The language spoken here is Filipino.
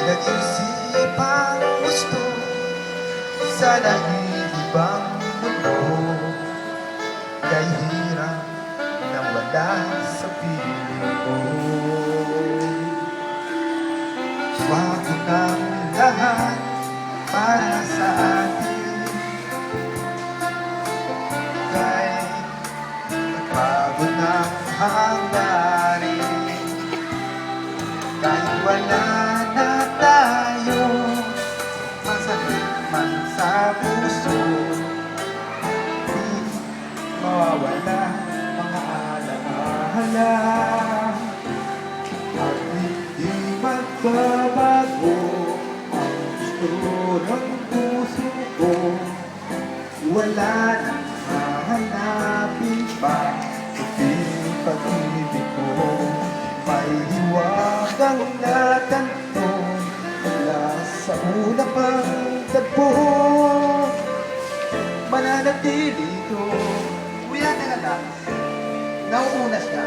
Nag-isip ang gusto sa nag-iibang mundo. Kay hirap nang wala sa piling mo. Bago ng lahat para sa atin, kay nagpagod ng hangarin. Kahit wala na tayo, masakit man sa puso, di mawawala mga alaala. At hindi magbabago ang gusto ng puso ko. Wala nang hahanapin pa kundi pag-ibig ko. May hiwagang natanto mula sa una pang tagpo. Mananatili ko. Kuya, teka lang. Nauuna siya.